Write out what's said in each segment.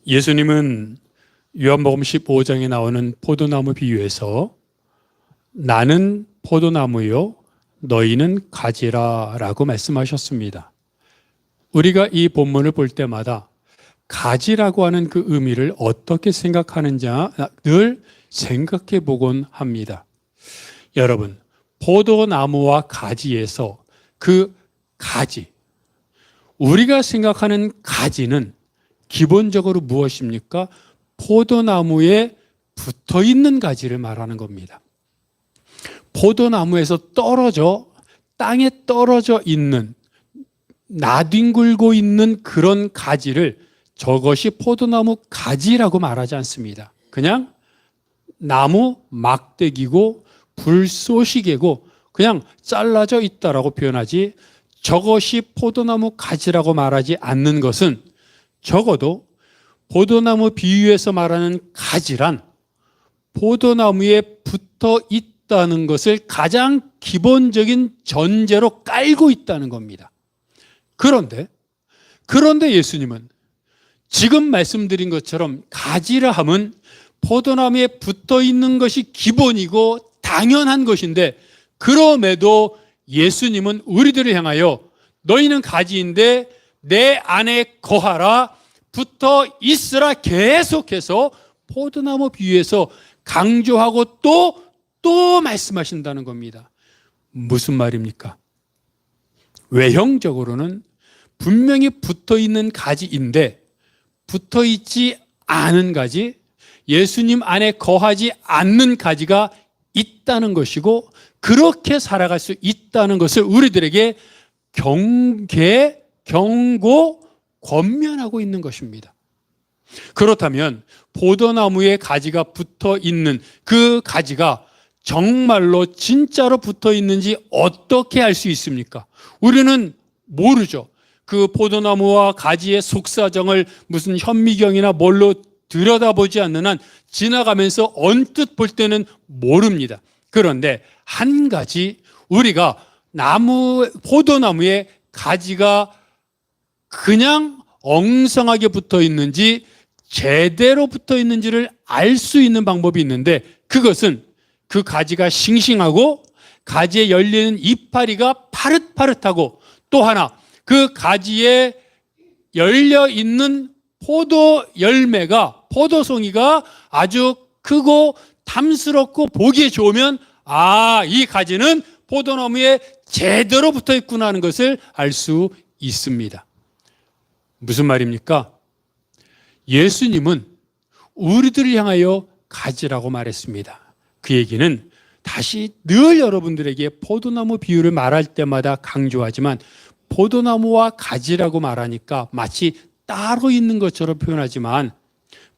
예수님은 요한복음 15장에 나오는 포도나무 비유에서 나는 포도나무요 너희는 가지라 라고 말씀하셨습니다. 우리가 이 본문을 볼 때마다 가지라고 하는 그 의미를 어떻게 생각하는지 늘 생각해 보곤 합니다. 여러분, 포도나무와 가지에서 그 가지, 우리가 생각하는 가지는 기본적으로 무엇입니까? 포도나무에 붙어 있는 가지를 말하는 겁니다. 포도나무에서 떨어져 땅에 떨어져 있는, 나뒹굴고 있는 그런 가지를 저것이 포도나무 가지라고 말하지 않습니다. 그냥 나무 막대기고 불쏘시개고 그냥 잘라져 있다라고 표현하지, 저것이 포도나무 가지라고 말하지 않는 것은 적어도 포도나무 비유에서 말하는 가지란 포도나무에 붙어 있다는 것을 가장 기본적인 전제로 깔고 있다는 겁니다. 그런데 예수님은 지금 말씀드린 것처럼 가지라 함은 포도나무에 붙어 있는 것이 기본이고 당연한 것인데, 그럼에도 예수님은 우리들을 향하여 너희는 가지인데 내 안에 거하라, 붙어 있으라 계속해서 포도나무 비유에서 강조하고 또 말씀하신다는 겁니다. 무슨 말입니까? 외형적으로는 분명히 붙어 있는 가지인데 붙어 있지 않은 가지, 예수님 안에 거하지 않는 가지가 있다는 것이고, 그렇게 살아갈 수 있다는 것을 우리들에게 경고, 권면하고 있는 것입니다. 그렇다면 포도나무에 가지가 붙어 있는 그 가지가 정말로 진짜로 붙어 있는지 어떻게 알 수 있습니까? 우리는 모르죠. 그 포도나무와 가지의 속사정을 무슨 현미경이나 뭘로 들여다보지 않는 한 지나가면서 언뜻 볼 때는 모릅니다. 그런데 한 가지, 우리가 포도나무에 가지가 그냥 엉성하게 붙어 있는지 제대로 붙어 있는지를 알 수 있는 방법이 있는데, 그것은 그 가지가 싱싱하고 가지에 열리는 이파리가 파릇파릇하고, 또 하나 그 가지에 열려 있는 포도 열매가, 포도송이가 아주 크고 탐스럽고 보기에 좋으면 이 가지는 포도나무에 제대로 붙어 있구나 하는 것을 알 수 있습니다. 무슨 말입니까? 예수님은 우리들을 향하여 가지라고 말했습니다. 그 얘기는 다시 늘 여러분들에게 포도나무 비유를 말할 때마다 강조하지만, 포도나무와 가지라고 말하니까 마치 따로 있는 것처럼 표현하지만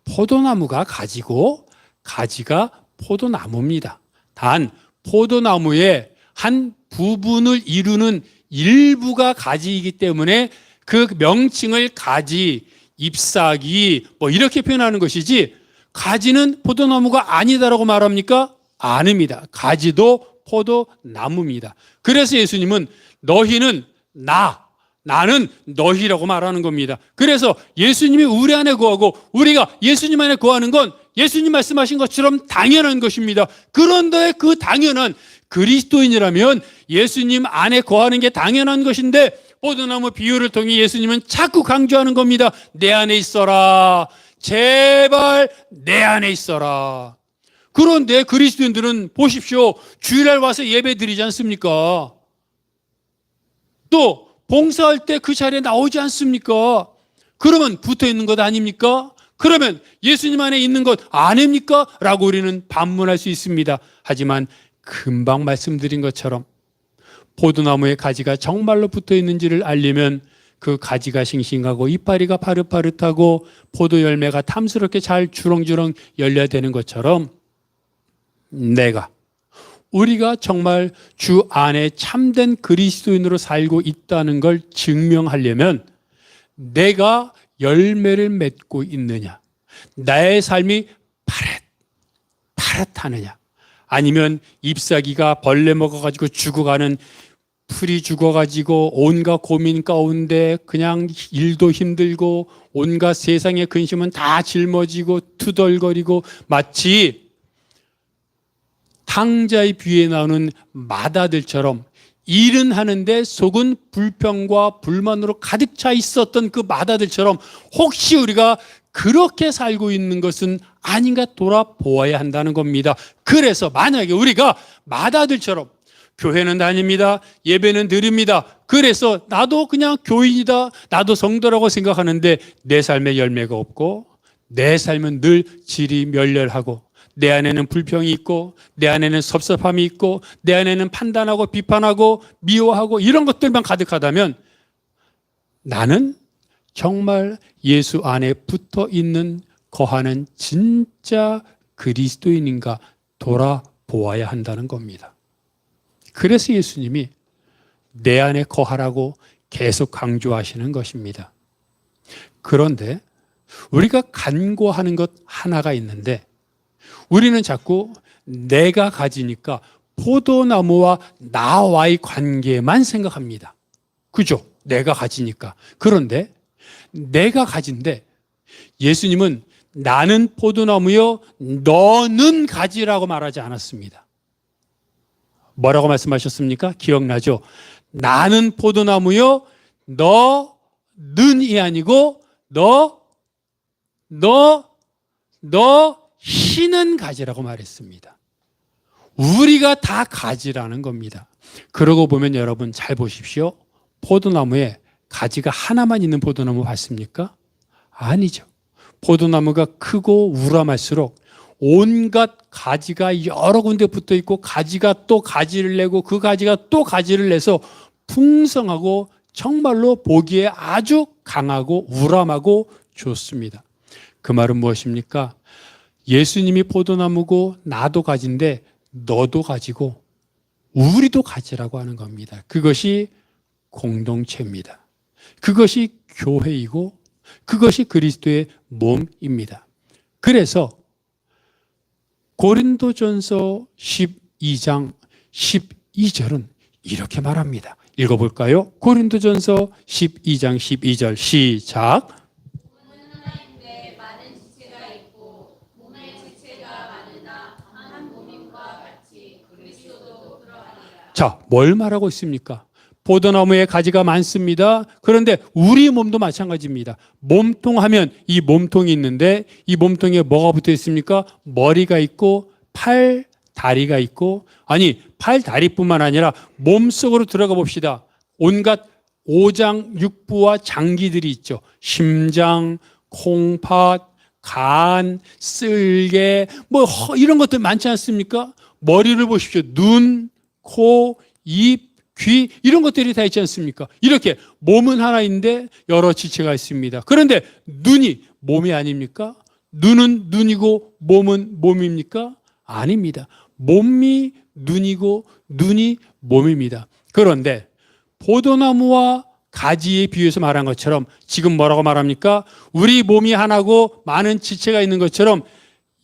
포도나무가 가지고 가지가 포도나무입니다. 단 포도나무의 한 부분을 이루는 일부가 가지이기 때문에 그 명칭을 가지, 잎사귀 이렇게 표현하는 것이지, 가지는 포도나무가 아니다라고 말합니까? 아닙니다. 가지도 포도나무입니다. 그래서 예수님은 너희는 나는 너희라고 말하는 겁니다. 그래서 예수님이 우리 안에 거하고 우리가 예수님 안에 거하는 건 예수님 말씀하신 것처럼 당연한 것입니다. 그런데 그 당연한, 그리스도인이라면 예수님 안에 거하는 게 당연한 것인데, 포도나무 비유를 통해 예수님은 자꾸 강조하는 겁니다. 내 안에 있어라. 제발 내 안에 있어라. 그런데 그리스도인들은 보십시오. 주일날 와서 예배 드리지 않습니까? 또 봉사할 때 그 자리에 나오지 않습니까? 그러면 붙어 있는 것 아닙니까? 그러면 예수님 안에 있는 것 아닙니까? 라고 우리는 반문할 수 있습니다. 하지만 금방 말씀드린 것처럼 포도나무의 가지가 정말로 붙어 있는지를 알려면 그 가지가 싱싱하고 이파리가 파릇파릇하고 포도 열매가 탐스럽게 잘 주렁주렁 열려야 되는 것처럼, 우리가 정말 주 안에 참된 그리스도인으로 살고 있다는 걸 증명하려면 내가 열매를 맺고 있느냐, 나의 삶이 파릇하느냐, 아니면 잎사귀가 벌레 먹어가지고 죽어가는 풀이 죽어가지고 온갖 고민 가운데 그냥 일도 힘들고 온갖 세상의 근심은 다 짊어지고 투덜거리고 마치 탕자의 비유에 나오는 마다들처럼 일은 하는데 속은 불평과 불만으로 가득 차 있었던 그 마다들처럼 혹시 우리가 그렇게 살고 있는 것은 아닌가 돌아보아야 한다는 겁니다. 그래서 만약에 우리가 마다들처럼 교회는 다닙니다. 예배는 드립니다. 그래서 나도 그냥 교인이다. 나도 성도라고 생각하는데 내 삶에 열매가 없고 내 삶은 늘 질이 멸렬하고 내 안에는 불평이 있고 내 안에는 섭섭함이 있고 내 안에는 판단하고 비판하고 미워하고 이런 것들만 가득하다면 나는 정말 예수 안에 붙어 있는 거하는 진짜 그리스도인인가 돌아보아야 한다는 겁니다. 그래서 예수님이 내 안에 거하라고 계속 강조하시는 것입니다. 그런데 우리가 간구하는 것 하나가 있는데 우리는 자꾸 내가 가지니까 포도나무와 나와의 관계만 생각합니다. 그죠? 내가 가지니까. 그런데 내가 가진데 예수님은 나는 포도나무요 너는 가지라고 말하지 않았습니다. 뭐라고 말씀하셨습니까? 기억나죠? 나는 포도나무요 너는이 아니고 너희는 가지라고 말했습니다. 우리가 다 가지라는 겁니다. 그러고 보면 여러분 잘 보십시오. 포도나무에 가지가 하나만 있는 포도나무 봤습니까? 아니죠. 포도나무가 크고 우람할수록 온갖 가지가 여러 군데 붙어 있고 가지가 또 가지를 내고 그 가지가 또 가지를 내서 풍성하고 정말로 보기에 아주 강하고 우람하고 좋습니다. 그 말은 무엇입니까? 예수님이 포도나무고 나도 가지인데 너도 가지고 우리도 가지라고 하는 겁니다. 그것이 공동체입니다. 그것이 교회이고 그것이 그리스도의 몸입니다. 그래서 고린도전서 12장 12절은 이렇게 말합니다. 읽어볼까요? 고린도전서 12장 12절 시작. 자, 뭘 말하고 있습니까? 포도나무에 가지가 많습니다. 그런데 우리 몸도 마찬가지입니다. 몸통 하면 이 몸통이 있는데 이 몸통에 뭐가 붙어 있습니까? 머리가 있고 팔, 다리가 있고 아니 팔, 다리뿐만 아니라 몸속으로 들어가 봅시다. 온갖 오장, 육부와 장기들이 있죠. 심장, 콩팥, 간, 쓸개 뭐 이런 것들 많지 않습니까? 머리를 보십시오. 눈, 코, 입, 귀 이런 것들이 다 있지 않습니까? 이렇게 몸은 하나인데 여러 지체가 있습니다. 그런데 눈이 몸이 아닙니까? 눈은 눈이고 몸은 몸입니까? 아닙니다. 몸이 눈이고 눈이 몸입니다. 그런데 포도나무와 가지에 비유해서 말한 것처럼 지금 뭐라고 말합니까? 우리 몸이 하나고 많은 지체가 있는 것처럼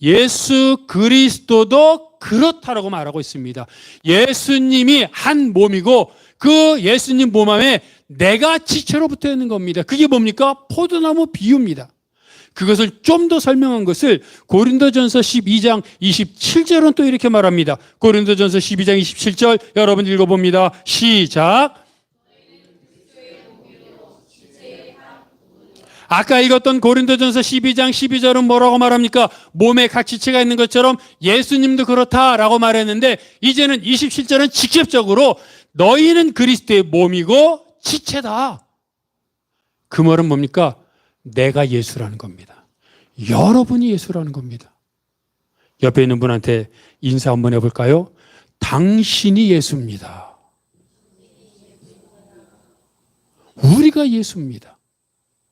예수 그리스도도 그렇다라고 말하고 있습니다. 예수님이 한 몸이고 그 예수님 몸 안에 내가 지체로 붙어 있는 겁니다. 그게 뭡니까? 포도나무 비유입니다. 그것을 좀 더 설명한 것을 고린도전서 12장 27절은 또 이렇게 말합니다. 고린도전서 12장 27절 여러분 읽어봅니다. 시작. 아까 읽었던 고린도전서 12장 12절은 뭐라고 말합니까? 몸에 각 지체가 있는 것처럼 예수님도 그렇다라고 말했는데 이제는 27절은 직접적으로 너희는 그리스도의 몸이고 지체다. 그 말은 뭡니까? 내가 예수라는 겁니다. 여러분이 예수라는 겁니다. 옆에 있는 분한테 인사 한번 해볼까요? 당신이 예수입니다. 우리가 예수입니다.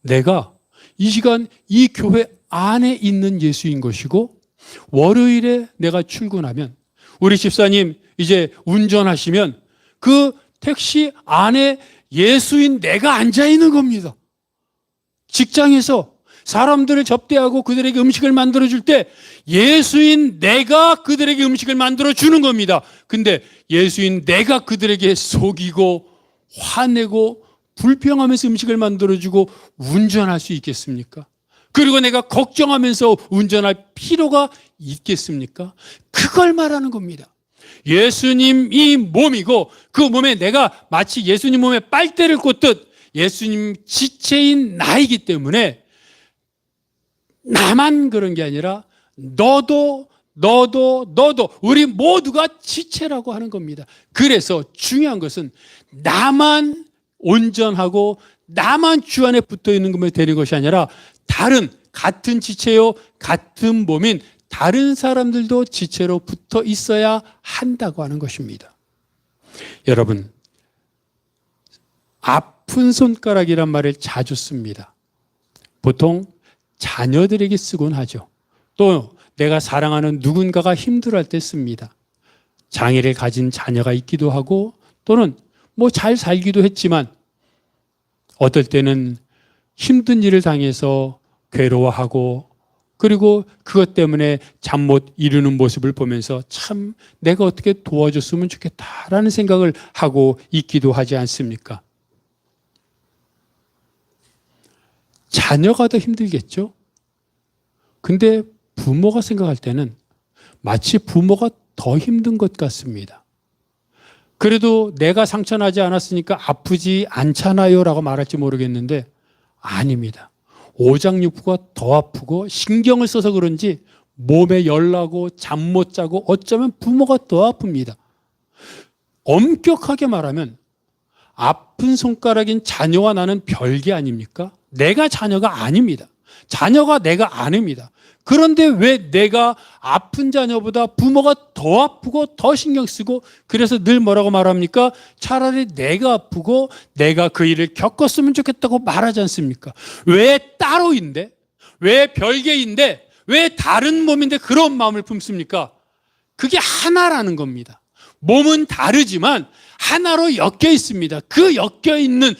내가 이 시간 이 교회 안에 있는 예수인 것이고 월요일에 내가 출근하면 우리 집사님 이제 운전하시면 그 택시 안에 예수인 내가 앉아 있는 겁니다. 직장에서 사람들을 접대하고 그들에게 음식을 만들어줄 때 예수인 내가 그들에게 음식을 만들어주는 겁니다. 근데 예수인 내가 그들에게 속이고 화내고 불평하면서 음식을 만들어주고 운전할 수 있겠습니까? 그리고 내가 걱정하면서 운전할 필요가 있겠습니까? 그걸 말하는 겁니다. 예수님이 몸이고 그 몸에 내가 마치 예수님 몸에 빨대를 꽂듯 예수님 지체인 나이기 때문에 나만 그런 게 아니라 너도 우리 모두가 지체라고 하는 겁니다. 그래서 중요한 것은 나만 온전하고 나만 주 안에 붙어 있는 것만 되는 것이 아니라 다른 같은 지체요 같은 몸인 다른 사람들도 지체로 붙어 있어야 한다고 하는 것입니다. 여러분, 아픈 손가락이란 말을 자주 씁니다. 보통 자녀들에게 쓰곤 하죠. 또 내가 사랑하는 누군가가 힘들어할 때 씁니다. 장애를 가진 자녀가 있기도 하고 또는 뭐 잘 살기도 했지만 어떨 때는 힘든 일을 당해서 괴로워하고 그리고 그것 때문에 잠 못 이루는 모습을 보면서 참 내가 어떻게 도와줬으면 좋겠다라는 생각을 하고 있기도 하지 않습니까? 자녀가 더 힘들겠죠? 근데 부모가 생각할 때는 마치 부모가 더 힘든 것 같습니다. 그래도 내가 상처나지 않았으니까 아프지 않잖아요 라고 말할지 모르겠는데 아닙니다. 오장육부가 더 아프고 신경을 써서 그런지 몸에 열나고 잠 못 자고 어쩌면 부모가 더 아픕니다. 엄격하게 말하면 아픈 손가락인 자녀와 나는 별개 아닙니까? 내가 자녀가 아닙니다. 자녀가 내가 아닙니다. 그런데 왜 내가 아픈 자녀보다 부모가 더 아프고 더 신경 쓰고 그래서 늘 뭐라고 말합니까? 차라리 내가 아프고 내가 그 일을 겪었으면 좋겠다고 말하지 않습니까? 왜 따로인데? 왜 별개인데? 왜 다른 몸인데 그런 마음을 품습니까? 그게 하나라는 겁니다. 몸은 다르지만 하나로 엮여 있습니다. 그 엮여 있는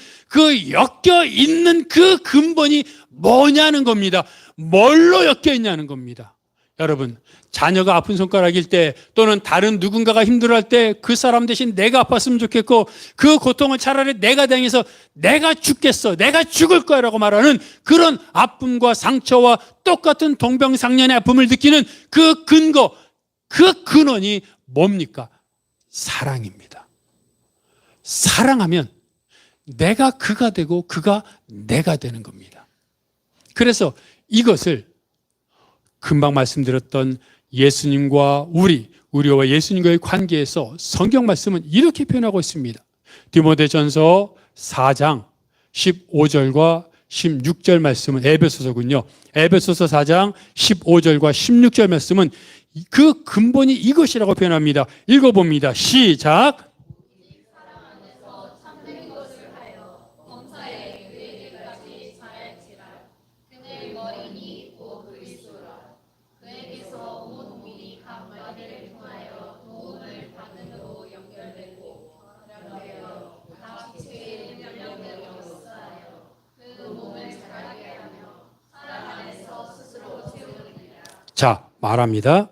그 근본이 뭐냐는 겁니다. 뭘로 엮여 있냐는 겁니다. 여러분, 자녀가 아픈 손가락일 때 또는 다른 누군가가 힘들어할 때 그 사람 대신 내가 아팠으면 좋겠고 그 고통을 차라리 내가 당해서 내가 죽겠어, 내가 죽을 거야 라고 말하는 그런 아픔과 상처와 똑같은 동병상련의 아픔을 느끼는 그 근거, 그 근원이 뭡니까? 사랑입니다. 사랑하면 내가 그가 되고 그가 내가 되는 겁니다. 그래서 이것을 금방 말씀드렸던 예수님과 우리와 예수님과의 관계에서 성경 말씀은 이렇게 표현하고 있습니다. 디모데전서 4장 15절과 16절 말씀은 에베소서군요. 에베소서 4장 15절과 16절 말씀은 그 근본이 이것이라고 표현합니다. 읽어봅니다. 시작. 자, 말합니다.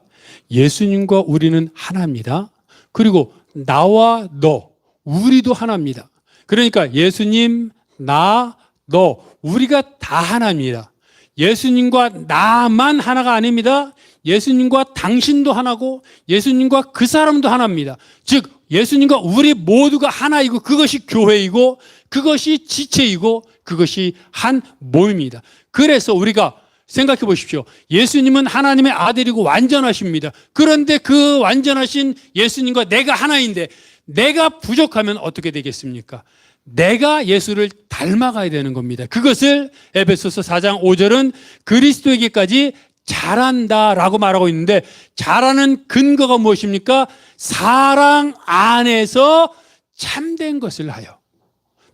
예수님과 우리는 하나입니다. 그리고 나와 너, 우리도 하나입니다. 그러니까 예수님, 나, 너, 우리가 다 하나입니다. 예수님과 나만 하나가 아닙니다. 예수님과 당신도 하나고 예수님과 그 사람도 하나입니다. 즉 예수님과 우리 모두가 하나이고 그것이 교회이고 그것이 지체이고 그것이 한 몸입니다. 그래서 우리가 생각해 보십시오. 예수님은 하나님의 아들이고 완전하십니다. 그런데 그 완전하신 예수님과 내가 하나인데 내가 부족하면 어떻게 되겠습니까? 내가 예수를 닮아가야 되는 겁니다. 그것을 에베소서 4장 5절은 그리스도에게까지 자란다라고 말하고 있는데 자라는 근거가 무엇입니까? 사랑 안에서 참된 것을 하여.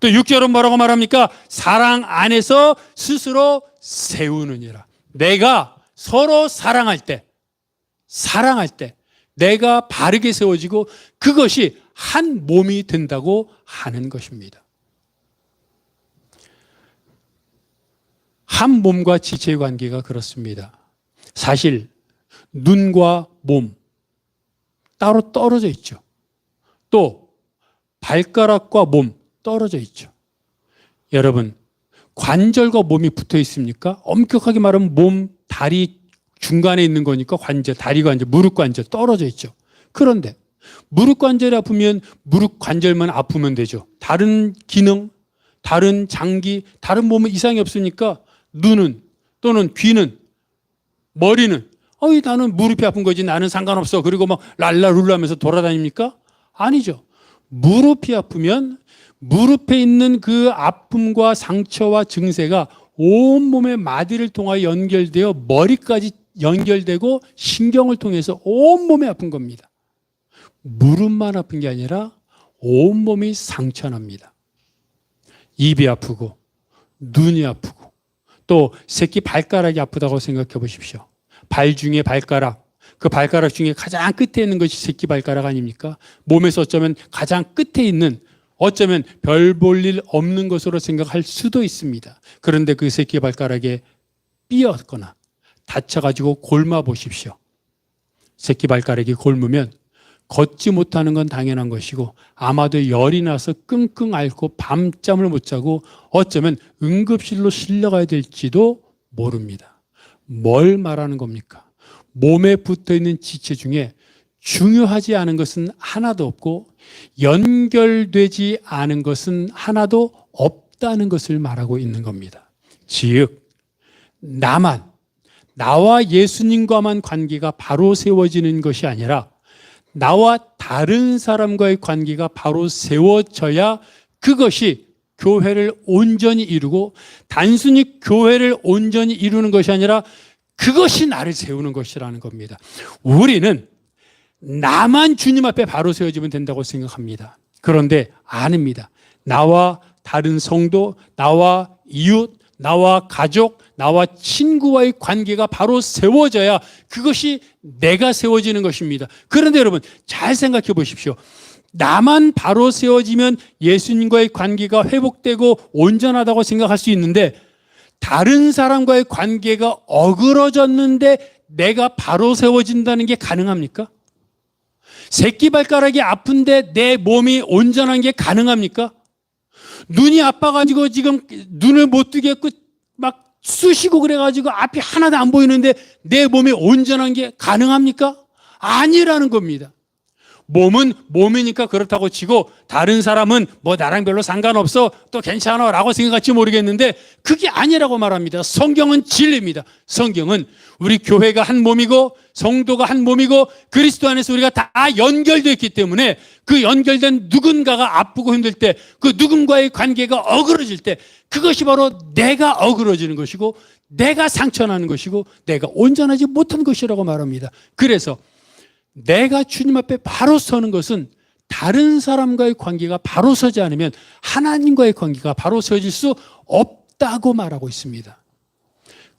또 6절은 뭐라고 말합니까? 사랑 안에서 스스로 세우느니라. 내가 서로 사랑할 때 내가 바르게 세워지고 그것이 한 몸이 된다고 하는 것입니다. 한 몸과 지체의 관계가 그렇습니다. 사실 눈과 몸 따로 떨어져 있죠. 또 발가락과 몸 떨어져 있죠. 여러분, 관절과 몸이 붙어 있습니까? 엄격하게 말하면 몸, 다리 중간에 있는 거니까 관절, 다리 관절, 무릎 관절 떨어져 있죠. 그런데 무릎 관절이 아프면 무릎 관절만 아프면 되죠. 다른 기능, 다른 장기, 다른 몸은 이상이 없으니까 눈은 또는 귀는, 머리는 나는 무릎이 아픈 거지 나는 상관없어. 그리고 막 랄라룰라 하면서 돌아다닙니까? 아니죠. 무릎이 아프면 무릎에 있는 그 아픔과 상처와 증세가 온몸의 마디를 통하여 연결되어 머리까지 연결되고 신경을 통해서 온몸에 아픈 겁니다. 무릎만 아픈 게 아니라 온몸이 상처납니다. 입이 아프고 눈이 아프고 또 새끼 발가락이 아프다고 생각해 보십시오. 발 중에 발가락, 그 발가락 중에 가장 끝에 있는 것이 새끼 발가락 아닙니까? 몸에서 어쩌면 가장 끝에 있는, 어쩌면 별 볼 일 없는 것으로 생각할 수도 있습니다. 그런데 그 새끼 발가락에 삐었거나 다쳐가지고 골마 보십시오. 새끼 발가락이 골무면 걷지 못하는 건 당연한 것이고 아마도 열이 나서 끙끙 앓고 밤잠을 못 자고 어쩌면 응급실로 실려가야 될지도 모릅니다. 뭘 말하는 겁니까? 몸에 붙어있는 지체 중에 중요하지 않은 것은 하나도 없고 연결되지 않은 것은 하나도 없다는 것을 말하고 있는 겁니다. 즉, 나와 예수님과만 관계가 바로 세워지는 것이 아니라 나와 다른 사람과의 관계가 바로 세워져야 그것이 교회를 온전히 이루고 단순히 교회를 온전히 이루는 것이 아니라 그것이 나를 세우는 것이라는 겁니다. 우리는 나만 주님 앞에 바로 세워지면 된다고 생각합니다. 그런데 아닙니다. 나와 다른 성도, 나와 이웃, 나와 가족, 나와 친구와의 관계가 바로 세워져야 그것이 내가 세워지는 것입니다. 그런데 여러분 잘 생각해 보십시오. 나만 바로 세워지면 예수님과의 관계가 회복되고 온전하다고 생각할 수 있는데 다른 사람과의 관계가 어그러졌는데 내가 바로 세워진다는 게 가능합니까? 새끼발가락이 아픈데 내 몸이 온전한 게 가능합니까? 눈이 아파가지고 지금 눈을 못 뜨겠고 막 쑤시고 그래가지고 앞이 하나도 안 보이는데 내 몸이 온전한 게 가능합니까? 아니라는 겁니다. 몸은 몸이니까 그렇다고 치고 다른 사람은 뭐 나랑 별로 상관없어 또 괜찮아 라고 생각할지 모르겠는데 그게 아니라고 말합니다. 성경은 진리입니다. 성경은 우리 교회가 한 몸이고 성도가 한 몸이고 그리스도 안에서 우리가 다 연결되어 있기 때문에 그 연결된 누군가가 아프고 힘들 때 그 누군가의 관계가 어그러질 때 그것이 바로 내가 어그러지는 것이고 내가 상처나는 것이고 내가 온전하지 못한 것이라고 말합니다. 그래서 내가 주님 앞에 바로 서는 것은 다른 사람과의 관계가 바로 서지 않으면 하나님과의 관계가 바로 서질 수 없다고 말하고 있습니다.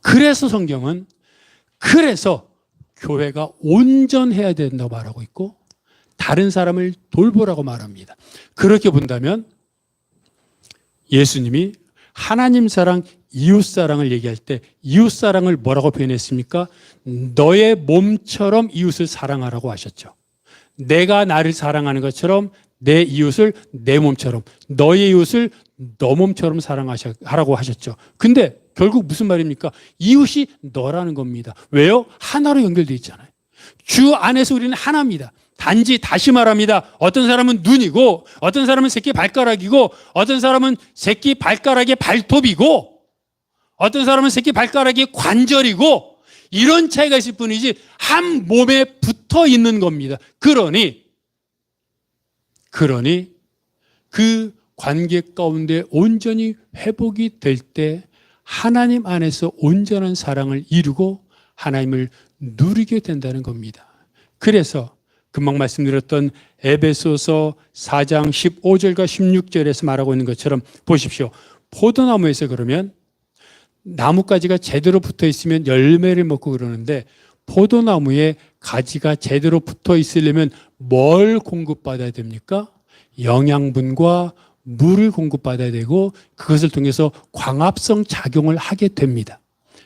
그래서 성경은 교회가 온전해야 된다고 말하고 있고 다른 사람을 돌보라고 말합니다. 그렇게 본다면 예수님이 하나님 사랑, 이웃 사랑을 얘기할 때 이웃 사랑을 뭐라고 표현했습니까? 너의 몸처럼 이웃을 사랑하라고 하셨죠. 내가 나를 사랑하는 것처럼 내 이웃을 내 몸처럼, 너의 이웃을 너 몸처럼 사랑하라고 하셨죠. 근데 결국 무슨 말입니까? 이웃이 너라는 겁니다. 왜요? 하나로 연결되어 있잖아요. 주 안에서 우리는 하나입니다. 단지 다시 말합니다. 어떤 사람은 눈이고 어떤 사람은 새끼 발가락이고 어떤 사람은 새끼 발가락의 발톱이고 어떤 사람은 새끼 발가락이 관절이고 이런 차이가 있을 뿐이지 한 몸에 붙어 있는 겁니다. 그러니 그 관계 가운데 온전히 회복이 될 때 하나님 안에서 온전한 사랑을 이루고 하나님을 누리게 된다는 겁니다. 그래서 금방 말씀드렸던 에베소서 4장 15절과 16절에서 말하고 있는 것처럼 보십시오. 포도나무에서 그러면 나뭇가지가 제대로 붙어 있으면 열매를 먹고 그러는데 포도나무에 가지가 제대로 붙어 있으려면 뭘 공급받아야 됩니까? 영양분과 물을 공급받아야 되고 그것을 통해서 광합성 작용을 하게 됩니다.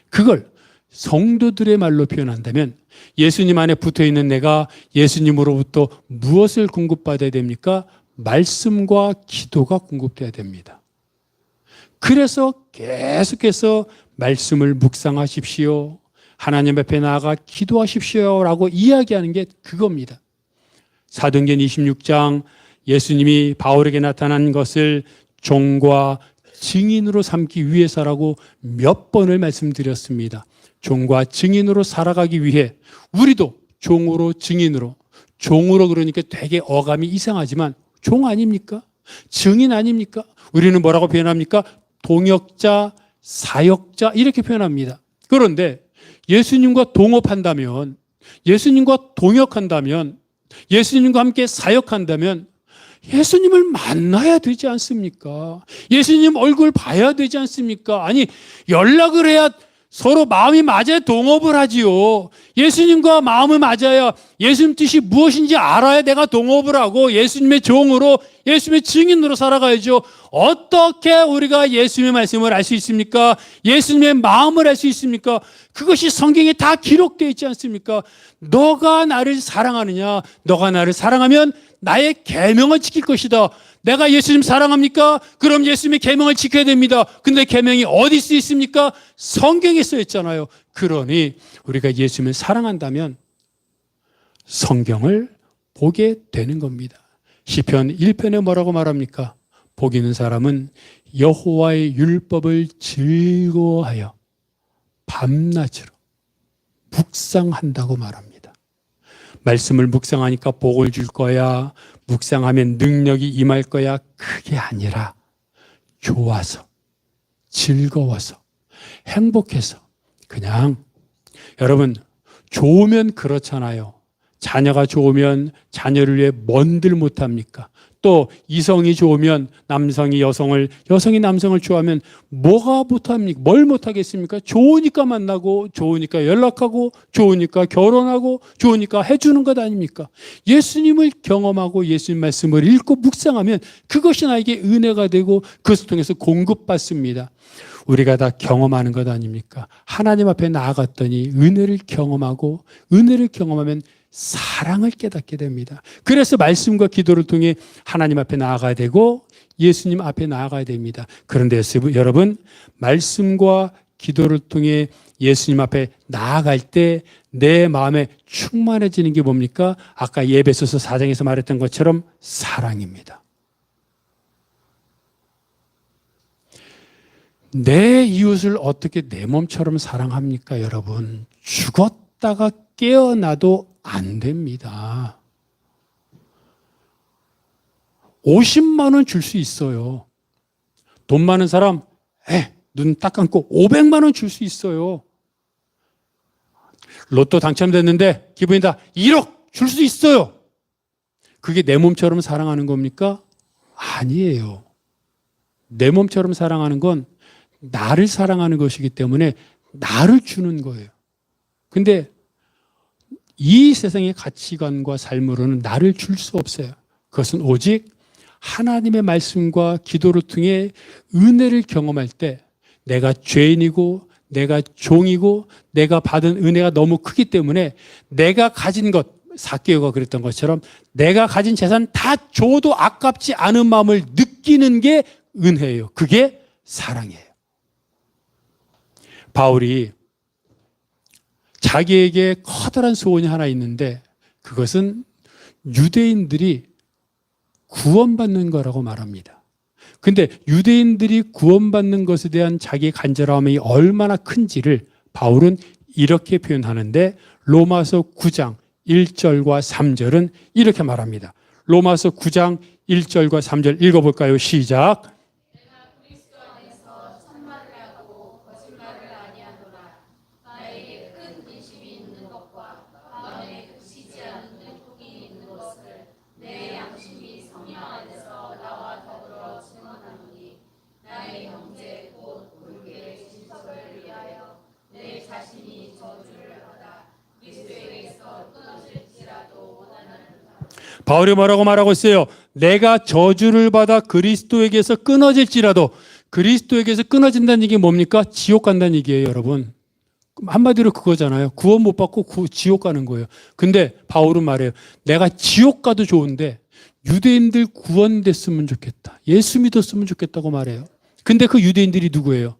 그걸 성도들의 말로 표현한다면 예수님 안에 붙어있는 내가 예수님으로부터 무엇을 공급받아야 됩니까? 말씀과 기도가 공급돼야 됩니다. 그래서 계속해서 말씀을 묵상하십시오. 하나님 앞에 나아가 기도하십시오라고 이야기하는 게 그겁니다. 사도행전 26장 예수님이 바울에게 나타난 것을 종과 증인으로 삼기 위해서라고 몇 번을 말씀드렸습니다. 종과 증인으로 살아가기 위해 우리도 종으로 증인으로, 종으로 그러니까 되게 어감이 이상하지만 종 아닙니까? 증인 아닙니까? 우리는 뭐라고 표현합니까? 동역자, 사역자 이렇게 표현합니다. 그런데 예수님과 동업한다면, 예수님과 동역한다면, 예수님과 함께 사역한다면 예수님을 만나야 되지 않습니까? 예수님 얼굴 봐야 되지 않습니까? 아니, 연락을 해야 서로 마음이 맞아야 동업을 하지요. 예수님과 마음을 맞아야 예수님 뜻이 무엇인지 알아야 내가 동업을 하고 예수님의 종으로, 예수님의 증인으로 살아가야죠. 어떻게 우리가 예수님의 말씀을 알 수 있습니까? 예수님의 마음을 알 수 있습니까? 그것이 성경에 다 기록되어 있지 않습니까? 너가 나를 사랑하느냐? 너가 나를 사랑하면 나의 계명을 지킬 것이다. 내가 예수님 사랑합니까? 그럼 예수님의 계명을 지켜야 됩니다. 근데 계명이 어디 수 있습니까? 성경에 써 있잖아요. 그러니 우리가 예수님을 사랑한다면 성경을 보게 되는 겁니다. 시편 1편에 뭐라고 말합니까? 복 있는 사람은 여호와의 율법을 즐거워하여 밤낮으로 묵상한다고 말합니다. 말씀을 묵상하니까 복을 줄 거야, 묵상하면 능력이 임할 거야, 그게 아니라 좋아서, 즐거워서, 행복해서, 그냥 여러분 좋으면 그렇잖아요. 자녀가 좋으면 자녀를 위해 뭔들 못합니까? 또 이성이 좋으면 남성이 여성을, 여성이 남성을 좋아하면 뭐가 못합니까? 뭘 못하겠습니까? 좋으니까 만나고, 좋으니까 연락하고, 좋으니까 결혼하고, 좋으니까 해주는 것 아닙니까? 예수님을 경험하고 예수님 말씀을 읽고 묵상하면 그것이 나에게 은혜가 되고 그것을 통해서 공급받습니다. 우리가 다 경험하는 것 아닙니까? 하나님 앞에 나아갔더니 은혜를 경험하고, 은혜를 경험하면 사랑을 깨닫게 됩니다. 그래서 말씀과 기도를 통해 하나님 앞에 나아가야 되고 예수님 앞에 나아가야 됩니다. 그런데 여러분, 말씀과 기도를 통해 예수님 앞에 나아갈 때 내 마음에 충만해지는 게 뭡니까? 아까 에베소서 4장에서 말했던 것처럼 사랑입니다. 내 이웃을 어떻게 내 몸처럼 사랑합니까, 여러분? 죽었다가 깨어나도 안 됩니다. 50만 원 줄 수 있어요. 돈 많은 사람, 눈 딱 감고 500만 원 줄 수 있어요. 로또 당첨됐는데 기분이다 1억 줄 수 있어요. 그게 내 몸처럼 사랑하는 겁니까? 아니에요. 내 몸처럼 사랑하는 건 나를 사랑하는 것이기 때문에 나를 주는 거예요. 근데 이 세상의 가치관과 삶으로는 나를 줄 수 없어요. 그것은 오직 하나님의 말씀과 기도를 통해 은혜를 경험할 때 내가 죄인이고 내가 종이고 내가 받은 은혜가 너무 크기 때문에 내가 가진 것, 삭개오가 그랬던 것처럼 내가 가진 재산 다 줘도 아깝지 않은 마음을 느끼는 게 은혜예요. 그게 사랑이에요. 바울이 자기에게 커다란 소원이 하나 있는데 그것은 유대인들이 구원받는 거라고 말합니다. 근데 유대인들이 구원받는 것에 대한 자기의 간절함이 얼마나 큰지를 바울은 이렇게 표현하는데 로마서 9장 1절과 3절은 이렇게 말합니다. 로마서 9장 1절과 3절 읽어볼까요? 시작. 바울이 뭐라고 말하고 있어요? 내가 저주를 받아 그리스도에게서 끊어질지라도, 그리스도에게서 끊어진다는 얘기 뭡니까? 지옥 간다는 얘기예요, 여러분. 한마디로 그거잖아요. 구원 못 받고 지옥 가는 거예요. 근데 바울은 말해요. 내가 지옥 가도 좋은데 유대인들 구원됐으면 좋겠다. 예수 믿었으면 좋겠다고 말해요. 근데 그 유대인들이 누구예요?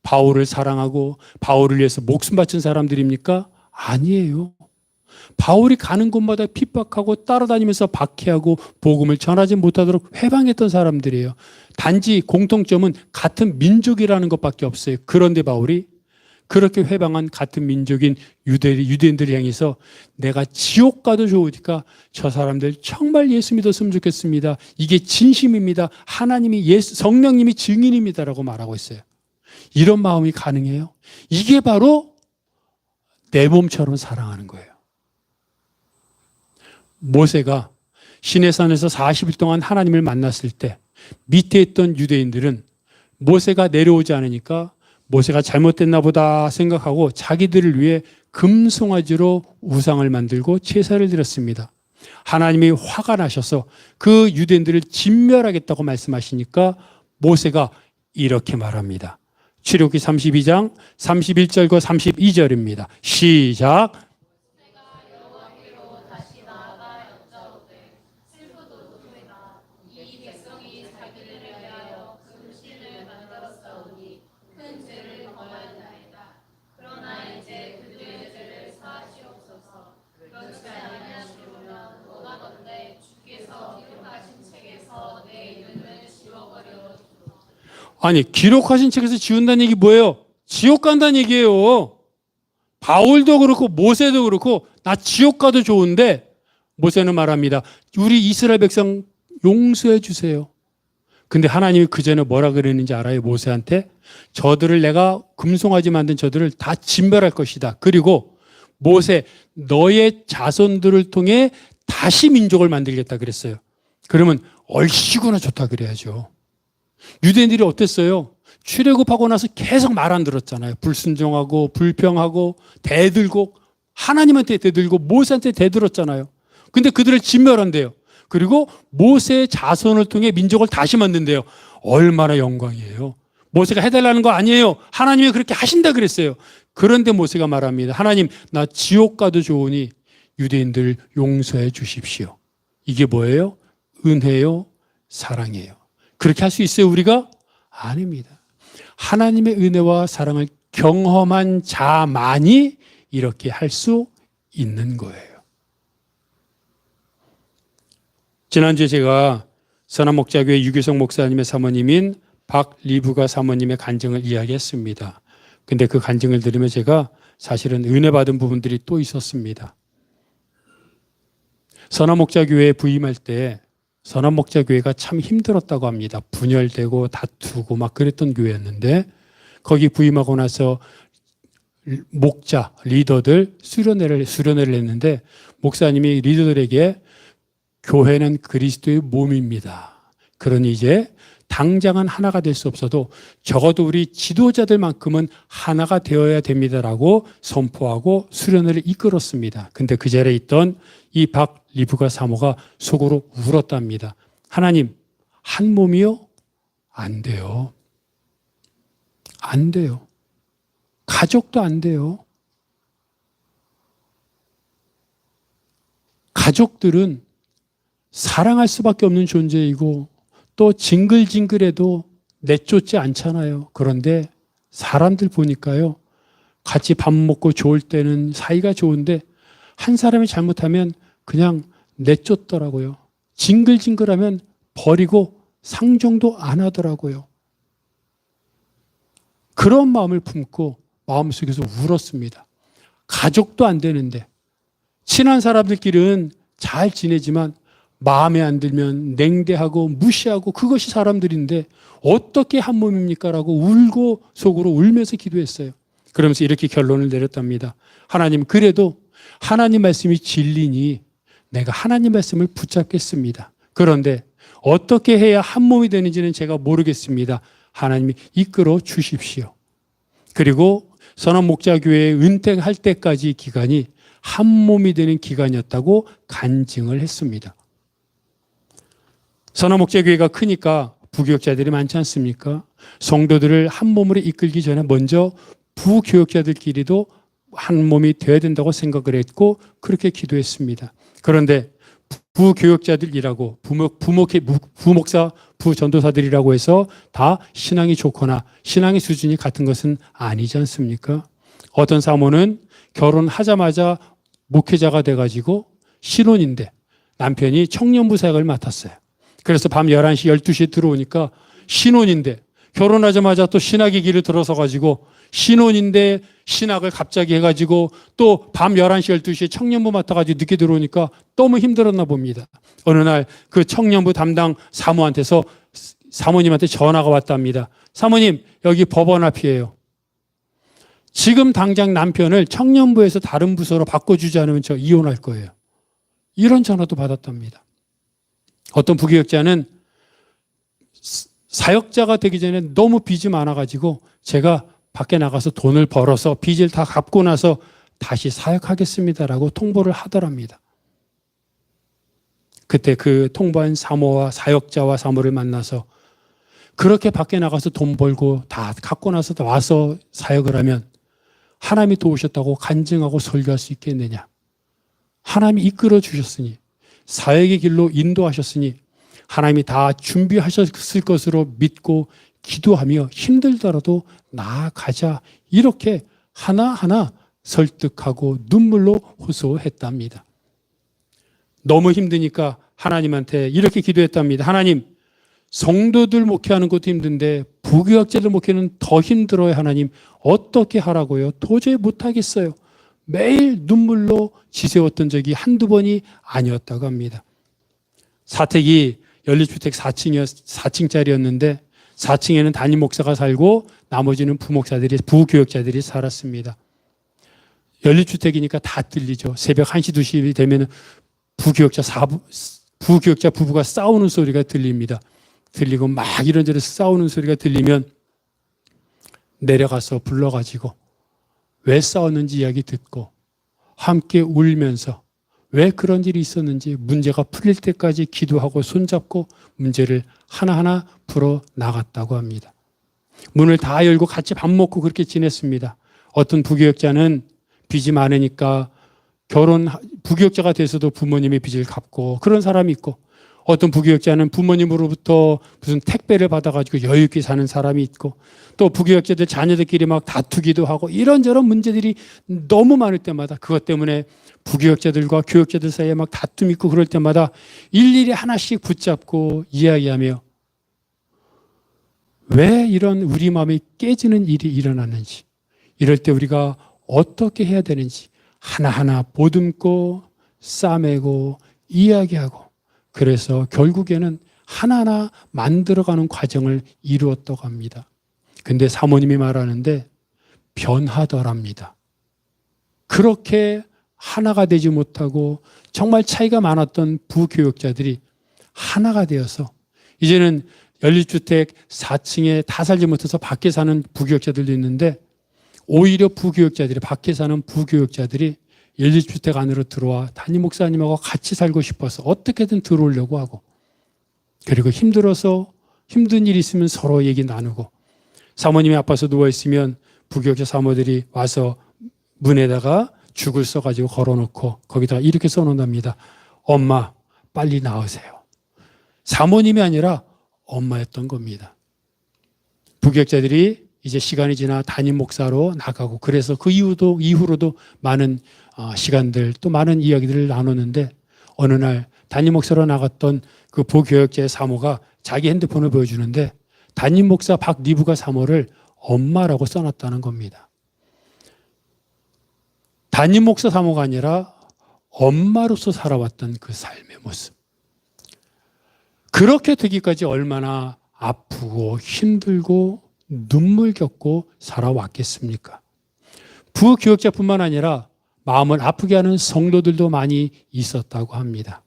바울을 사랑하고 바울을 위해서 목숨 바친 사람들입니까? 아니에요. 바울이 가는 곳마다 핍박하고 따라다니면서 박해하고 복음을 전하지 못하도록 회방했던 사람들이에요. 단지 공통점은 같은 민족이라는 것밖에 없어요. 그런데 바울이 그렇게 회방한 같은 민족인 유대인들을 향해서 내가 지옥 가도 좋으니까 저 사람들 정말 예수 믿었으면 좋겠습니다. 이게 진심입니다. 하나님이 성령님이 증인입니다라고 말하고 있어요. 이런 마음이 가능해요? 이게 바로 내 몸처럼 사랑하는 거예요. 모세가 시내산에서 40일 동안 하나님을 만났을 때 밑에 있던 유대인들은 모세가 내려오지 않으니까 모세가 잘못됐나 보다 생각하고 자기들을 위해 금송아지로 우상을 만들고 제사를 드렸습니다. 하나님이 화가 나셔서 그 유대인들을 진멸하겠다고 말씀하시니까 모세가 이렇게 말합니다. 출애굽기 32장 31절과 32절입니다. 시작. 아니, 기록하신 책에서 지운다는 얘기 뭐예요? 지옥 간다는 얘기예요. 바울도 그렇고 모세도 그렇고 나 지옥 가도 좋은데 모세는 말합니다. 우리 이스라엘 백성 용서해 주세요. 근데 하나님이 그 전에 뭐라 그랬는지 알아요? 모세한테 저들을 내가 금송아지 만든 저들을 다 진멸할 것이다. 그리고 모세 너의 자손들을 통해 다시 민족을 만들겠다 그랬어요. 그러면 얼씨구나 좋다 그래야죠. 유대인들이 어땠어요? 출애굽하고 나서 계속 말 안 들었잖아요. 불순종하고 불평하고 대들고 하나님한테 대들고 모세한테 대들었잖아요. 근데 그들을 진멸한대요. 그리고 모세의 자손을 통해 민족을 다시 만든대요. 얼마나 영광이에요. 모세가 해달라는 거 아니에요. 하나님이 그렇게 하신다 그랬어요. 그런데 모세가 말합니다. 하나님 나 지옥 가도 좋으니 유대인들 용서해 주십시오. 이게 뭐예요? 은혜요? 사랑이에요. 그렇게 할 수 있어요 우리가? 아닙니다. 하나님의 은혜와 사랑을 경험한 자만이 이렇게 할 수 있는 거예요. 지난주에 제가 선한목자교회 유교성 목사님의 사모님인 박리브가 사모님의 간증을 이야기했습니다. 근데 그 간증을 들으면 제가 사실은 은혜 받은 부분들이 또 있었습니다. 선한목자교회에 부임할 때 선한목자교회가 참 힘들었다고 합니다. 분열되고 다투고 막 그랬던 교회였는데 거기 부임하고 나서 목자, 리더들 수련회를 했는데 목사님이 리더들에게 교회는 그리스도의 몸입니다. 그러니 이제 당장은 하나가 될 수 없어도 적어도 우리 지도자들만큼은 하나가 되어야 됩니다라고 선포하고 수련회를 이끌었습니다. 근데 그 자리에 있던 이 박리브가 사모가 속으로 울었답니다. 하나님, 한 몸이요? 안 돼요. 안 돼요. 가족도 안 돼요. 가족들은 사랑할 수밖에 없는 존재이고 또 징글징글해도 내쫓지 않잖아요. 그런데 사람들 보니까요. 같이 밥 먹고 좋을 때는 사이가 좋은데 한 사람이 잘못하면 그냥 내쫓더라고요. 징글징글하면 버리고 상종도 안 하더라고요. 그런 마음을 품고 마음속에서 울었습니다. 가족도 안 되는데 친한 사람들끼리는 잘 지내지만 마음에 안 들면 냉대하고 무시하고 그것이 사람들인데 어떻게 한 몸입니까? 라고 울고 속으로 울면서 기도했어요. 그러면서 이렇게 결론을 내렸답니다. 하나님, 그래도 하나님 말씀이 진리니 내가 하나님 말씀을 붙잡겠습니다. 그런데 어떻게 해야 한 몸이 되는지는 제가 모르겠습니다. 하나님이 이끌어 주십시오. 그리고 선한목자교회에 은퇴할 때까지 기간이 한 몸이 되는 기간이었다고 간증을 했습니다. 선한목자교회가 크니까 부교육자들이 많지 않습니까? 성도들을 한 몸으로 이끌기 전에 먼저 부교역자들끼리도 한 몸이 되어야 된다고 생각을 했고 그렇게 기도했습니다. 그런데 부교역자들이라고 부목사, 부전도사들이라고 해서 다 신앙이 좋거나 신앙의 수준이 같은 것은 아니지 않습니까? 어떤 사모는 결혼하자마자 목회자가 돼가지고 신혼인데 남편이 청년부 사역을 맡았어요. 그래서 밤 11시, 12시에 들어오니까 신혼인데 결혼하자마자 또 신학의 길을 들어서 가지고 신혼인데 신학을 갑자기 해가지고 또 밤 11시, 12시에 청년부 맡아가지고 늦게 들어오니까 너무 힘들었나 봅니다. 어느 날 그 청년부 담당 사모한테서 사모님한테 전화가 왔답니다. 사모님, 여기 법원 앞이에요. 지금 당장 남편을 청년부에서 다른 부서로 바꿔주지 않으면 저 이혼할 거예요. 이런 전화도 받았답니다. 어떤 부교역자는 사역자가 되기 전에 너무 빚이 많아가지고 제가 밖에 나가서 돈을 벌어서 빚을 다 갚고 나서 다시 사역하겠습니다라고 통보를 하더랍니다. 그때 그 통보한 사모와 사역자와 사모를 만나서 그렇게 밖에 나가서 돈 벌고 다 갖고 나서 와서 사역을 하면 하나님이 도우셨다고 간증하고 설교할 수 있겠느냐. 하나님이 이끌어 주셨으니 사역의 길로 인도하셨으니 하나님이 다 준비하셨을 것으로 믿고 기도하며 힘들더라도 나아가자. 이렇게 하나하나 설득하고 눈물로 호소했답니다. 너무 힘드니까 하나님한테 이렇게 기도했답니다. 하나님, 성도들 목회하는 것도 힘든데 부교역자들 목회는 더 힘들어요. 하나님, 어떻게 하라고요? 도저히 못하겠어요. 매일 눈물로 지새웠던 적이 한두 번이 아니었다고 합니다. 사택이 연립주택 4층짜리였는데 4층에는 담임 목사가 살고 나머지는 부교역자들이 살았습니다. 연립주택이니까 다 들리죠. 새벽 1시, 2시 되면 부교역자 부부가 싸우는 소리가 들립니다. 들리고 막 이런저런 싸우는 소리가 들리면 내려가서 불러가지고 왜 싸웠는지 이야기 듣고 함께 울면서 왜 그런 일이 있었는지 문제가 풀릴 때까지 기도하고 손잡고 문제를 하나하나 풀어 나갔다고 합니다. 문을 다 열고 같이 밥 먹고 그렇게 지냈습니다. 어떤 부교역자는 빚이 많으니까 부교역자가 돼서도 부모님의 빚을 갚고 그런 사람이 있고 어떤 부교역자는 부모님으로부터 무슨 택배를 받아가지고 여유 있게 사는 사람이 있고 또 부교역자들 자녀들끼리 막 다투기도 하고 이런저런 문제들이 너무 많을 때마다 그것 때문에 부교역자들과 교역자들 사이에 막 다툼이 있고 그럴 때마다 일일이 하나씩 붙잡고 이야기하며 왜 이런 우리 마음이 깨지는 일이 일어나는지 이럴 때 우리가 어떻게 해야 되는지 하나하나 보듬고 싸매고 이야기하고 그래서 결국에는 하나하나 만들어가는 과정을 이루었다고 합니다. 근데 사모님이 말하는데 변하더랍니다. 그렇게 하나가 되지 못하고 정말 차이가 많았던 부교역자들이 하나가 되어서 이제는 연립주택 4층에 다 살지 못해서 밖에 사는 부교역자들도 있는데 오히려 밖에 사는 부교역자들이 연립주택 안으로 들어와 담임 목사님하고 같이 살고 싶어서 어떻게든 들어오려고 하고 그리고 힘든 일이 있으면 서로 얘기 나누고 사모님이 아파서 누워있으면 부교역자 사모들이 와서 문에다가 죽을 써가지고 걸어놓고 거기다가 이렇게 써놓는답니다. 엄마 빨리 나으세요. 사모님이 아니라 엄마였던 겁니다. 부교역자들이 이제 시간이 지나 담임 목사로 나가고 그래서 그 이후로도 많은 시간들 또 많은 이야기들을 나눴는데 어느 날 담임 목사로 나갔던 그 부교역자의 사모가 자기 핸드폰을 보여주는데 담임 목사 박리부가 사모를 엄마라고 써놨다는 겁니다. 담임 목사 사모가 아니라 엄마로서 살아왔던 그 삶의 모습. 그렇게 되기까지 얼마나 아프고 힘들고 눈물 겪고 살아왔겠습니까? 부교역자뿐만 아니라 마음을 아프게 하는 성도들도 많이 있었다고 합니다.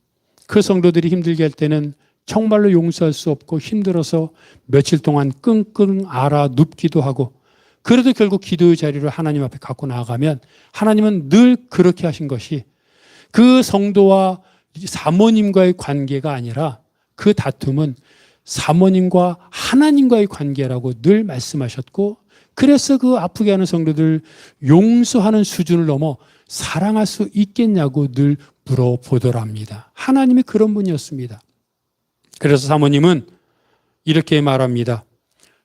그 성도들이 힘들게 할 때는 정말로 용서할 수 없고 힘들어서 며칠 동안 끙끙 앓아 눕기도 하고 그래도 결국 기도의 자리로 하나님 앞에 갖고 나아가면 하나님은 늘 그렇게 하신 것이 그 성도와 사모님과의 관계가 아니라 그 다툼은 사모님과 하나님과의 관계라고 늘 말씀하셨고 그래서 그 아프게 하는 성도들 용서하는 수준을 넘어 사랑할 수 있겠냐고 늘 물어보더랍니다. 하나님이 그런 분이었습니다. 그래서 사모님은 이렇게 말합니다.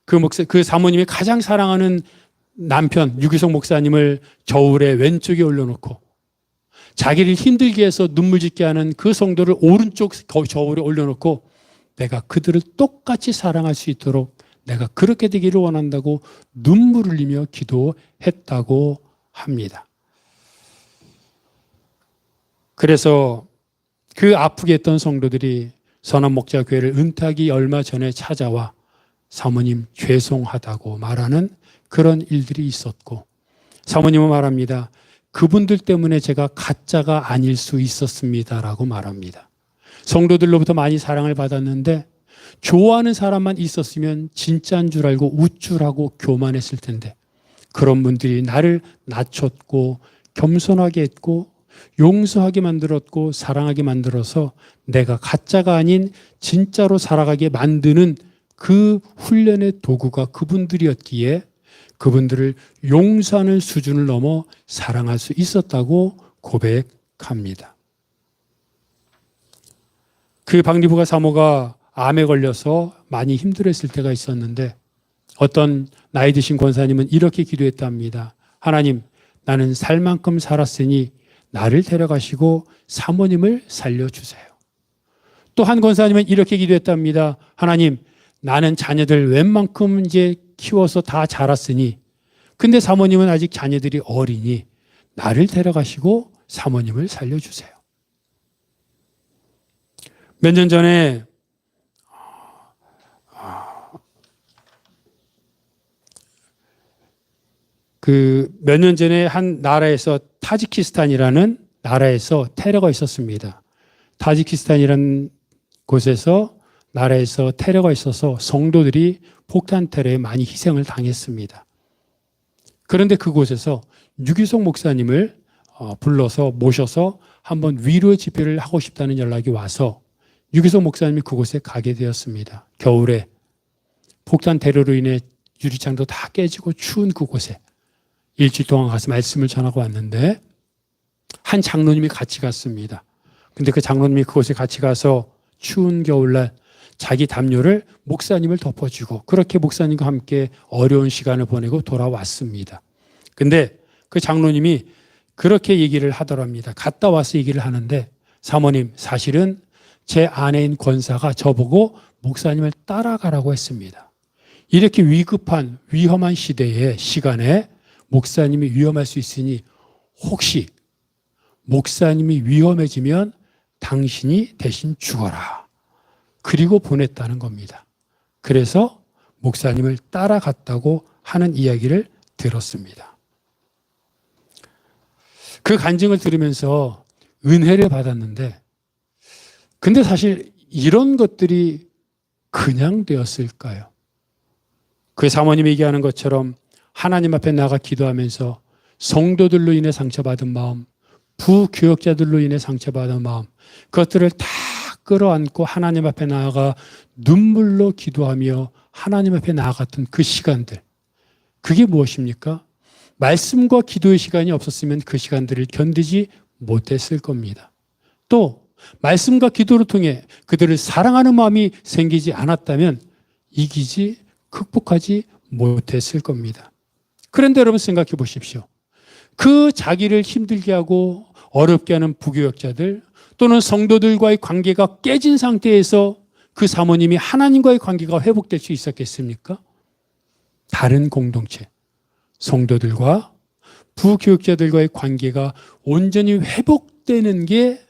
그 사모님이 가장 사랑하는 남편 유기성 목사님을 저울에 왼쪽에 올려놓고 자기를 힘들게 해서 눈물 짓게 하는 그 성도를 오른쪽 저울에 올려놓고 내가 그들을 똑같이 사랑할 수 있도록 내가 그렇게 되기를 원한다고 눈물을 흘리며 기도했다고 합니다. 그래서 그 아프게 했던 성도들이 선한목자교회를 은퇴하기 얼마 전에 찾아와 사모님 죄송하다고 말하는 그런 일들이 있었고, 사모님은 말합니다. 그분들 때문에 제가 가짜가 아닐 수 있었습니다라고 말합니다. 성도들로부터 많이 사랑을 받았는데 좋아하는 사람만 있었으면 진짜인 줄 알고 우쭐하고 교만했을 텐데 그런 분들이 나를 낮췄고 겸손하게 했고 용서하게 만들었고 사랑하게 만들어서 내가 가짜가 아닌 진짜로 살아가게 만드는 그 훈련의 도구가 그분들이었기에 그분들을 용서하는 수준을 넘어 사랑할 수 있었다고 고백합니다. 그 박리부가 사모가 암에 걸려서 많이 힘들었을 때가 있었는데 어떤 나이 드신 권사님은 이렇게 기도했답니다. 하나님, 나는 살 만큼 살았으니 나를 데려가시고 사모님을 살려주세요. 또 한 권사님은 이렇게 기도했답니다. 하나님, 나는 자녀들 웬만큼 이제 키워서 다 자랐으니 근데 사모님은 아직 자녀들이 어리니 나를 데려가시고 사모님을 살려주세요. 몇 년 전에 몇 년 전에 한 나라에서 타지키스탄이라는 나라에서 테러가 있었습니다. 타지키스탄이라는 곳에서 나라에서 테러가 있어서 성도들이 폭탄 테러에 많이 희생을 당했습니다. 그런데 그곳에서 유기성 목사님을 불러서 모셔서 한번 위로 집회를 하고 싶다는 연락이 와서 유기성 목사님이 그곳에 가게 되었습니다. 겨울에 폭탄 테러로 인해 유리창도 다 깨지고 추운 그곳에 일주일 동안 가서 말씀을 전하고 왔는데 한 장로님이 같이 갔습니다. 근데 그 장로님이 그곳에 같이 가서 추운 겨울날 자기 담요를 목사님을 덮어주고 그렇게 목사님과 함께 어려운 시간을 보내고 돌아왔습니다. 근데 그 장로님이 그렇게 얘기를 하더랍니다. 갔다 와서 얘기를 하는데 사모님, 사실은 제 아내인 권사가 저보고 목사님을 따라가라고 했습니다. 이렇게 위급한 위험한 시간에 목사님이 위험할 수 있으니 혹시 목사님이 위험해지면 당신이 대신 죽어라. 그리고 보냈다는 겁니다. 그래서 목사님을 따라갔다고 하는 이야기를 들었습니다. 그 간증을 들으면서 은혜를 받았는데 근데 사실 이런 것들이 그냥 되었을까요? 그 사모님이 얘기하는 것처럼 하나님 앞에 나가 기도하면서 성도들로 인해 상처받은 마음, 부교역자들로 인해 상처받은 마음, 그것들을 다 끌어안고 하나님 앞에 나아가 눈물로 기도하며 하나님 앞에 나아갔던 그 시간들, 그게 무엇입니까? 말씀과 기도의 시간이 없었으면 그 시간들을 견디지 못했을 겁니다. 또 말씀과 기도를 통해 그들을 사랑하는 마음이 생기지 않았다면 극복하지 못했을 겁니다. 그런데 여러분 생각해 보십시오. 그 자기를 힘들게 하고 어렵게 하는 부교역자들 또는 성도들과의 관계가 깨진 상태에서 그 사모님이 하나님과의 관계가 회복될 수 있었겠습니까? 다른 공동체, 성도들과 부교역자들과의 관계가 온전히 회복되는 게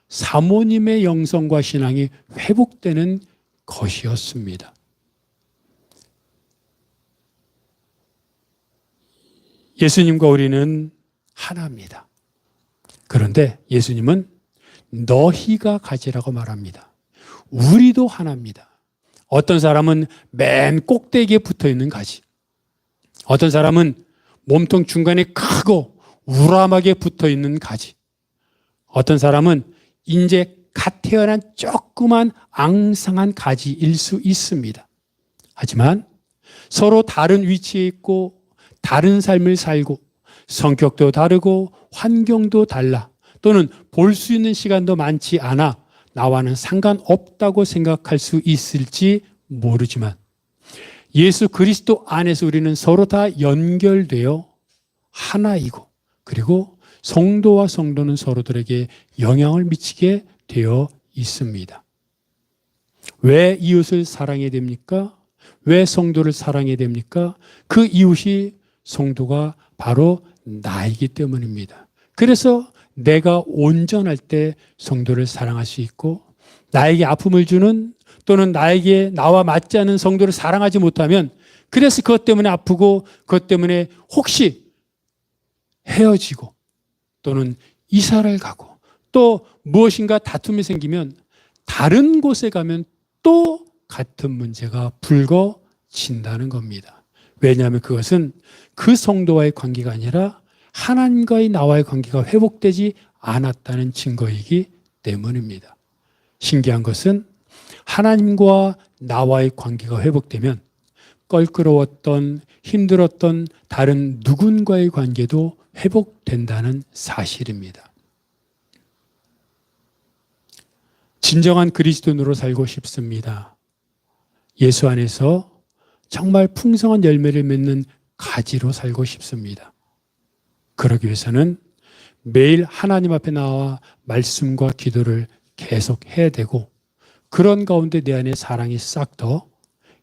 사모님의 영성과 신앙이 회복되는 것이었습니다. 예수님과 우리는 하나입니다. 그런데 예수님은 너희가 가지라고 말합니다. 우리도 하나입니다. 어떤 사람은 맨 꼭대기에 붙어 있는 가지, 어떤 사람은 몸통 중간에 크고 우람하게 붙어 있는 가지, 어떤 사람은 이제 갓 태어난 조그만 앙상한 가지일 수 있습니다. 하지만 서로 다른 위치에 있고 다른 삶을 살고 성격도 다르고 환경도 달라 또는 볼 수 있는 시간도 많지 않아 나와는 상관없다고 생각할 수 있을지 모르지만 예수 그리스도 안에서 우리는 서로 다 연결되어 하나이고 그리고 성도와 성도는 서로들에게 영향을 미치게 되어 있습니다. 왜 이웃을 사랑해야 됩니까? 왜 성도를 사랑해야 됩니까? 그 이웃이 성도가 바로 나이기 때문입니다. 그래서 내가 온전할 때 성도를 사랑할 수 있고 나에게 아픔을 주는 또는 나에게 나와 맞지 않는 성도를 사랑하지 못하면 그래서 그것 때문에 아프고 그것 때문에 혹시 헤어지고 또는 이사를 가고 또 무엇인가 다툼이 생기면 다른 곳에 가면 또 같은 문제가 불거진다는 겁니다. 왜냐하면 그것은 그 성도와의 관계가 아니라 하나님과의 나와의 관계가 회복되지 않았다는 증거이기 때문입니다. 신기한 것은 하나님과 나와의 관계가 회복되면 껄끄러웠던 힘들었던 다른 누군가의 관계도 회복된다는 사실입니다. 진정한 그리스도인으로 살고 싶습니다. 예수 안에서 정말 풍성한 열매를 맺는 가지로 살고 싶습니다. 그러기 위해서는 매일 하나님 앞에 나와 말씀과 기도를 계속 해야 되고 그런 가운데 내 안에 사랑이 싹터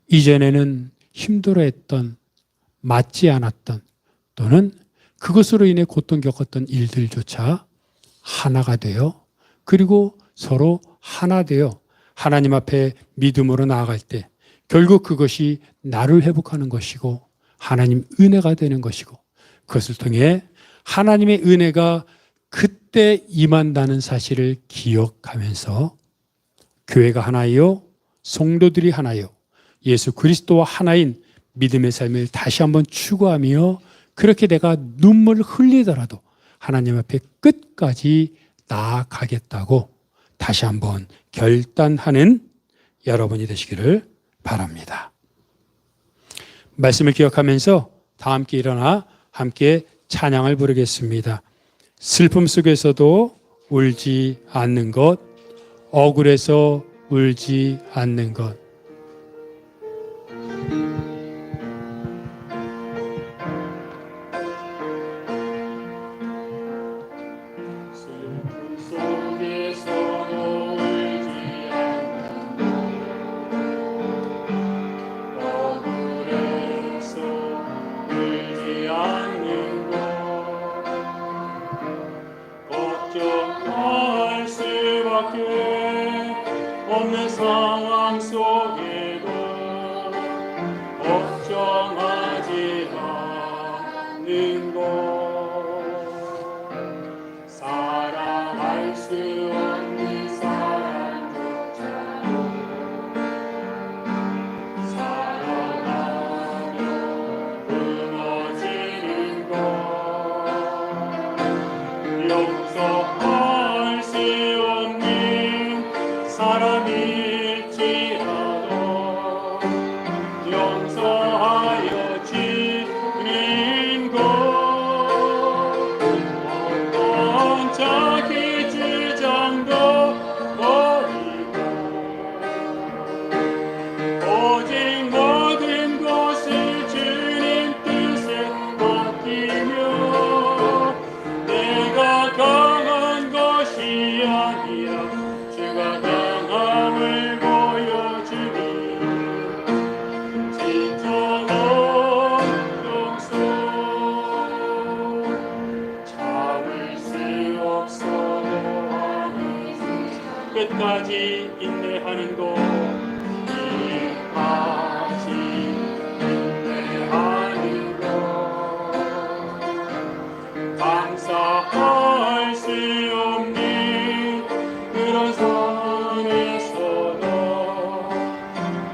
이전에는 힘들어했던 맞지 않았던 또는 그것으로 인해 고통 겪었던 일들조차 하나가 되어 그리고 서로 하나 되어 하나님 앞에 믿음으로 나아갈 때 결국 그것이 나를 회복하는 것이고 하나님 은혜가 되는 것이고 그것을 통해 하나님의 은혜가 그때 임한다는 사실을 기억하면서 교회가 하나요, 성도들이 하나요, 예수 그리스도와 하나인 믿음의 삶을 다시 한번 추구하며 그렇게 내가 눈물을 흘리더라도 하나님 앞에 끝까지 나아가겠다고 다시 한번 결단하는 여러분이 되시기를 바랍니다. 말씀을 기억하면서 다 함께 일어나 함께 찬양을 부르겠습니다. 슬픔 속에서도 울지 않는 것, 억울해서 울지 않는 것. 없는 상황 속에도 걱정하지 않는 것 사랑할 수 없는 사람조차 사랑하며 무너지는 것 용서할 수 없는 사람일지라도 용서하여 주는 것 어떤 자기 주장도 버리고 오직 모든 것을 주님 뜻에 맡기며 내가 강한 것이 아니라 주가 강함을 보여주니 진정한 용서 참을 수 없어도 아니지 끝까지 인내하는 것 끝까지 인내하는 것 감사할 수 없는 그런 상황에서도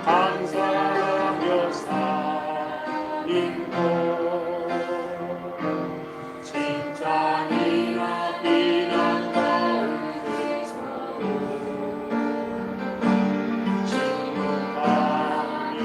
감사하며 사는 것 칭찬이나 비난 가운데서도 증언하며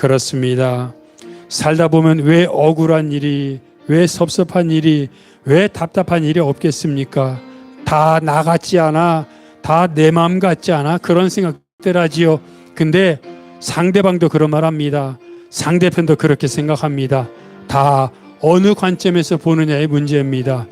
그렇습니다. 살다 보면 왜 억울한 일이, 왜 섭섭한 일이, 왜 답답한 일이 없겠습니까? 다 나 같지 않아, 다 내 마음 같지 않아, 그런 생각들 하지요. 근데 상대방도 그런 말 합니다. 상대편도 그렇게 생각합니다. 다 어느 관점에서 보느냐의 문제입니다.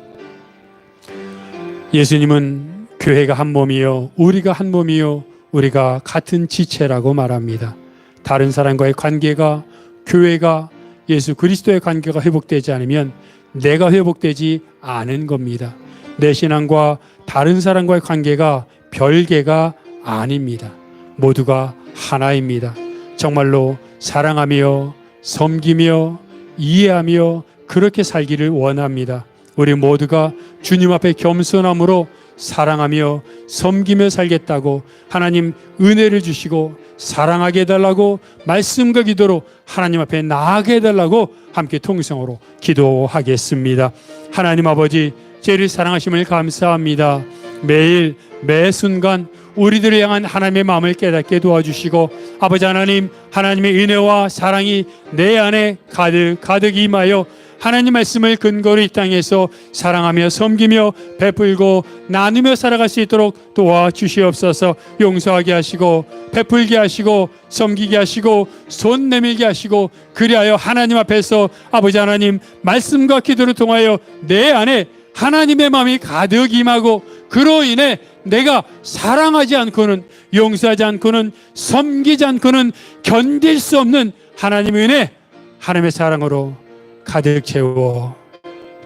예수님은 교회가 한 몸이요, 우리가 한 몸이요, 우리가 같은 지체라고 말합니다. 다른 사람과의 관계가, 교회가, 예수 그리스도의 관계가 회복되지 않으면 내가 회복되지 않은 겁니다. 내 신앙과 다른 사람과의 관계가 별개가 아닙니다. 모두가 하나입니다. 정말로 사랑하며 섬기며 이해하며 그렇게 살기를 원합니다. 우리 모두가 주님 앞에 겸손함으로 사랑하며 섬기며 살겠다고 하나님 은혜를 주시고 사랑하게 해달라고 말씀과 기도로 하나님 앞에 나아가게 해달라고 함께 통성으로 기도하겠습니다. 하나님 아버지, 저희를 사랑하심을 감사합니다. 매일 매 순간 우리들을 향한 하나님의 마음을 깨닫게 도와주시고, 아버지 하나님, 하나님의 은혜와 사랑이 내 안에 가득 임하여 하나님 말씀을 근거로 이 땅에서 사랑하며 섬기며 베풀고 나누며 살아갈 수 있도록 도와주시옵소서. 용서하게 하시고 베풀게 하시고 섬기게 하시고 손 내밀게 하시고, 그리하여 하나님 앞에서 아버지 하나님 말씀과 기도를 통하여 내 안에 하나님의 마음이 가득 임하고, 그로 인해 내가 사랑하지 않고는, 용서하지 않고는, 섬기지 않고는 견딜 수 없는 하나님의 은혜, 하나님의 사랑으로 가득 채워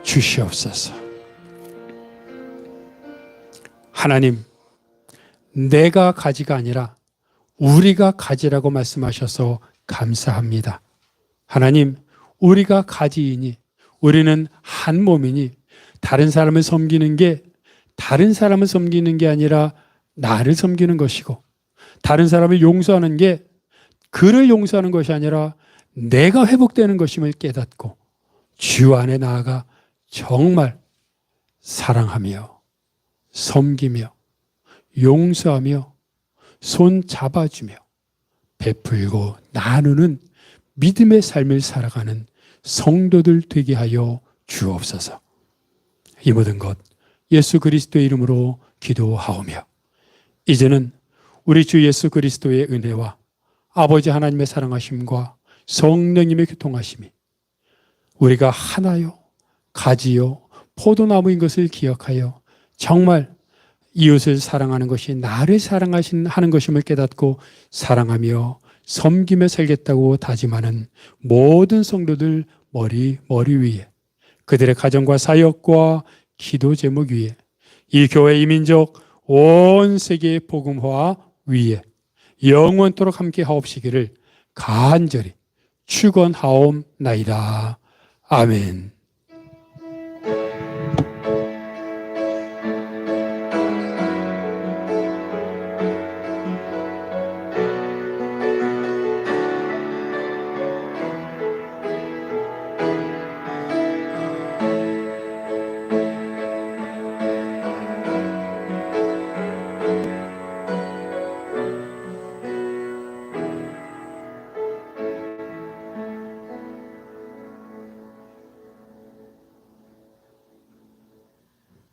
주시옵소서. 하나님, 내가 가지가 아니라 우리가 가지라고 말씀하셔서 감사합니다. 하나님, 우리가 가지이니, 우리는 한 몸이니, 다른 사람을 섬기는 게 다른 사람을 섬기는 게 아니라 나를 섬기는 것이고, 다른 사람을 용서하는 게 그를 용서하는 것이 아니라 내가 회복되는 것임을 깨닫고 주 안에 나아가 정말 사랑하며 섬기며 용서하며 손 잡아주며 베풀고 나누는 믿음의 삶을 살아가는 성도들 되게 하여 주옵소서. 이 모든 것 예수 그리스도의 이름으로 기도하오며, 이제는 우리 주 예수 그리스도의 은혜와 아버지 하나님의 사랑하심과 성령님의 교통하심이 우리가 하나요 가지요 포도나무인 것을 기억하여 정말 이웃을 사랑하는 것이 나를 사랑하는 것임을 깨닫고 사랑하며 섬기며 살겠다고 다짐하는 모든 성도들 머리 위에, 그들의 가정과 사역과 기도 제목 위에, 이 교회 이민족 온 세계 복음화 위에 영원토록 함께 하옵시기를 간절히 축원하옵나이다. 아멘.